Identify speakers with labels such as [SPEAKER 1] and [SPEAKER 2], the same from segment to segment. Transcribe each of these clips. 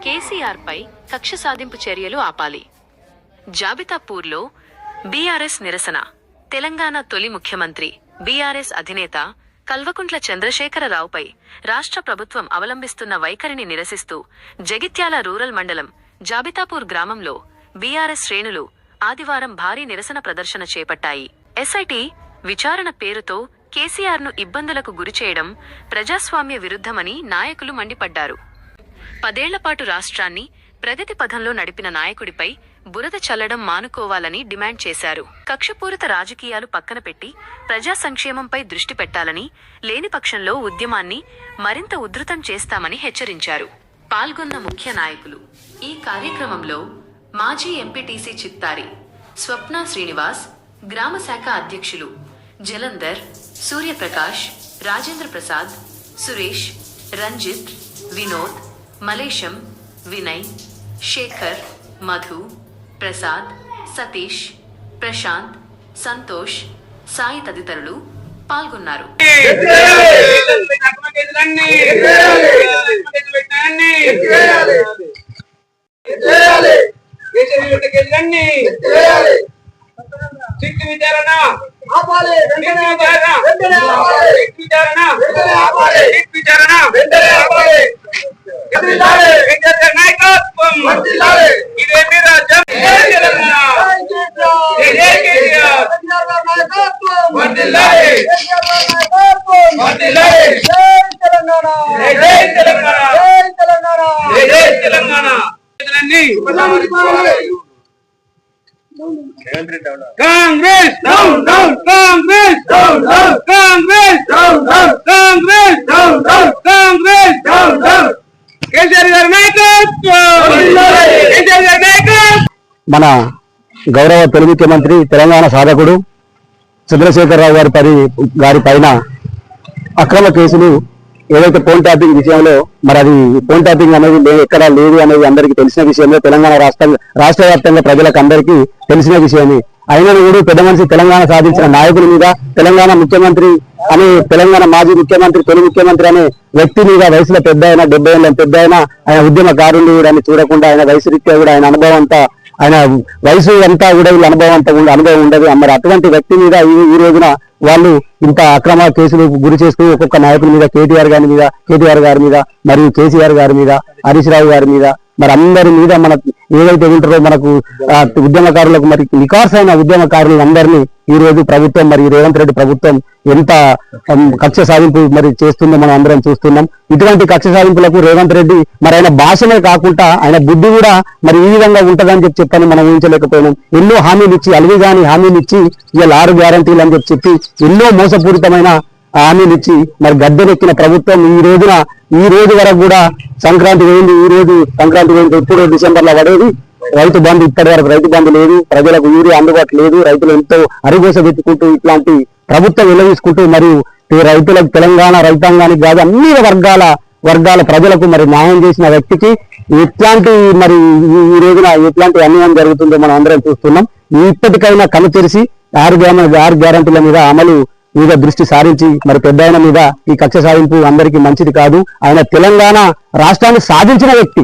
[SPEAKER 1] కేసీఆర్ పై కక్ష సాధింపు చర్యలు ఆపాలి. జాబితాపూర్లో బీఆర్ఎస్ నిరసన. తెలంగాణ తొలి ముఖ్యమంత్రి బీఆర్ఎస్ అధినేత కల్వకుంట్ల చంద్రశేఖరరావుపై రాష్ట్ర ప్రభుత్వం అవలంబిస్తున్న వైఖరిని నిరసిస్తూ జగిత్యాల రూరల్ మండలం జాబితాపూర్ గ్రామంలో బీఆర్ఎస్ శ్రేణులు ఆదివారం భారీ నిరసన ప్రదర్శన చేపట్టాయి. ఎస్ఐటి విచారణ పేరుతో కేసీఆర్ను ఇబ్బందులకు గురిచేయడం ప్రజాస్వామ్య విరుద్ధమని నాయకులు మండిపడ్డారు. 10 ఏళ్లపాటు రాష్ట్రాన్ని ప్రగతి పథంలో నడిపిన నాయకుడిపై బురద చల్లడం మానుకోవాలని డిమాండ్ చేశారు. కక్షపూరిత రాజకీయాలు పక్కన పెట్టి ప్రజా సంక్షేమంపై దృష్టి పెట్టాలని, లేని పక్షంలో ఉద్యమాన్ని మరింత ఉధృతం చేస్తామని హెచ్చరించారు. పాల్గొన్న ముఖ్య నాయకులు. ఈ కార్యక్రమంలో మాజీ ఎంపీటీసీ చిత్తారి స్వప్న శ్రీనివాస్, గ్రామ శాఖ అధ్యక్షులు జలంధర్, సూర్యప్రకాష్, రాజేంద్ర ప్రసాద్, సురేష్, రంజిత్, వినోద్, మలేశం, వినయ్, శేఖర్, మధు, ప్రసాద్, సతీష్, ప్రశాంత్, సంతోష్, సాయి తదితరులు పాల్గొన్నారు.
[SPEAKER 2] Congress down down, Congress down down, Congress down down, Congress down down, Congress down down. KCR గారి నాయకత్వం, కేసీఆర్ గారి నాయకత్వం.
[SPEAKER 3] మన గౌరవ తొలి ముఖ్యమంత్రి తెలంగాణ సాధకుడు చంద్రశేఖరరావు గారి పైన అక్రమ కేసులు ఏదైతే ఫోన్ ట్యాపింగ్ విషయంలో, మరి అది ఫోన్ ట్యాపింగ్ అనేది ఎక్కడా లేదు అనేది అందరికీ తెలిసిన విషయమే. తెలంగాణ రాష్ట్ర వ్యాప్తంగా ప్రజలకు అందరికీ తెలిసిన విషయమే. అయినా కూడా పెద్ద మనిషి తెలంగాణ సాధించిన నాయకుల మీద, తెలంగాణ ముఖ్యమంత్రి అని, తెలంగాణ మాజీ ముఖ్యమంత్రి, తొలి ముఖ్యమంత్రి అనే వ్యక్తి మీద వయసులో పెద్ద అయినా, 70 ఏళ్ళ పెద్ద అయినా, ఆయన ఉద్యమకారులు కూడా చూడకుండా ఆయన వయసు రీత్యా కూడా ఆయన అనుభవం అంతా, ఆయన వయసు అంతా కూడా వీళ్ళ అనుభవం ఉండదు. మరి అటువంటి వ్యక్తి మీద ఈ రోజున వాళ్ళు ఇంత అక్రమ కేసులు గురి చేస్తూ ఒక్కొక్క నాయకుల మీద, కేటీఆర్ గారి మీద మరియు కేసీఆర్ గారి మీద, హరీష్ రావు గారి మీద, మరి అందరి మీద మన ఏదైతే ఉంటారో మనకు ఉద్యమకారులకు, మరి నికార్సైన ఉద్యమకారులు అందరినీ ఈ రోజు ప్రభుత్వం, మరి రేవంత్ రెడ్డి ప్రభుత్వం ఎంత కక్ష సాధింపు మరి చేస్తుందో మనం అందరం చూస్తున్నాం. ఇటువంటి కక్ష సాధింపులకు రేవంత్ రెడ్డి మరి ఆయన భాషనే కాకుండా ఆయన బుద్ధి కూడా మరి ఈ విధంగా ఉంటదని చెప్పని మనం ఊహించలేకపోయినాం. ఎన్నో హామీలు ఇచ్చి, అలివిగాని హామీలు ఇచ్చి, ఇవాళ 6 గ్యారంటీలు అని చెప్పి ఎన్నో మోసపూరితమైన హామీలు ఇచ్చి మరి గద్దెనెక్కిన ప్రభుత్వం ఈ రోజు వరకు కూడా సంక్రాంతి పోయింది. ఎప్పుడు డిసెంబర్ లో పడేది రైతు బంధు, ఇప్పటి వరకు రైతు బంధు లేదు, ప్రజలకు యూరియా అందుబాటు లేదు, రైతులు ఎంతో అరిగోస పెట్టుకుంటూ ఇట్లాంటి ప్రభుత్వం విలువించుకుంటూ మరియు రైతులకు, తెలంగాణ రైతాంగానికి కాదు అన్ని వర్గాల ప్రజలకు మరి న్యాయం చేసిన వ్యక్తికి ఎట్లాంటి మరి ఈ రోజున ఎట్లాంటి అన్యాయం జరుగుతుందో మనం అందరం చూస్తున్నాం. ఇప్పటికైనా కళ్ళు తెరిచి 6 గ్యారంటీల మీద అమలు మీద దృష్టి సారించి మరి పెద్ద ఆయన మీద ఈ కక్ష సాధింపు అందరికీ మంచిది కాదు. ఆయన తెలంగాణ రాష్ట్రాన్ని సాధించిన వ్యక్తి,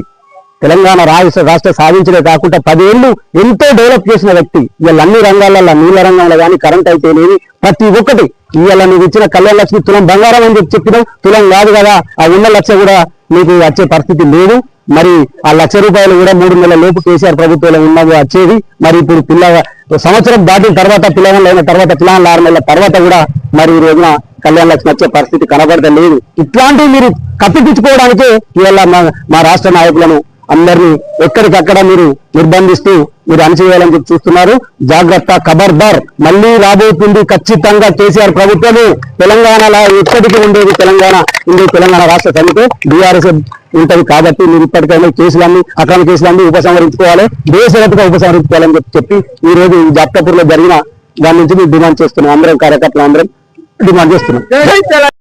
[SPEAKER 3] తెలంగాణ రాష్ట్ర సాధించడే కాకుండా 10 ఏళ్లు ఎంతో డెవలప్ చేసిన వ్యక్తి. ఇవాళ అన్ని రంగాలలో, నీళ్ళ రంగంలో కానీ, కరెంట్ అయితే లేదు, ప్రతి ఒక్కటి. ఇవాళ నువ్వు ఇచ్చిన కళ్యాణ లక్ష్మి తులం బంగారం అని చెప్పినావు, తులం కాదు కదా, ఆ ఉన్న లక్ష కూడా నీకు వచ్చే పరిస్థితి లేదు. మరి ఆ ₹1,00,000 కూడా 3 నెలల లోపు కేసీఆర్ ప్రభుత్వంలో ఉన్నది వచ్చేది. మరి ఇప్పుడు సంవత్సరం దాటిన తర్వాత, పిల్లలు అయిన తర్వాత, 6 నెలల తర్వాత కూడా మరి ఈ రోజున కళ్యాణ లక్ష్మి వచ్చే పరిస్థితి కనబడతలేదు. ఇట్లాంటివి మీరు కప్పిపుచ్చుకోవడానికే ఇవాళ మా రాష్ట్ర నాయకులను అందరినీ ఎక్కడికక్కడ మీరు నిర్బంధిస్తూ మీరు అణచివేయాలని చెప్పి చూస్తున్నారు. జాగ్రత్త, ఖబర్దార్. మళ్ళీ రాబోతుంది ఖచ్చితంగా కేసీఆర్ ప్రభుత్వము. తెలంగాణలో ఎక్కడికి ఉండేది తెలంగాణ రాష్ట్ర సమితి బీఆర్ఎస్ ఉంటది. కాబట్టి మీరు ఇప్పటికైనా అక్రమ కేసులన్నీ ఉపసంహరించుకోవాలి, దేశవ్యాప్తంగా ఉపసంహరించుకోవాలని చెప్పి ఈ రోజు జాబితాపూర్లో జరిగిన దాని నుంచి మేము డిమాండ్ చేస్తున్నాం. అందరం కార్యకర్తలు అందరం డిమాండ్ చేస్తున్నాం.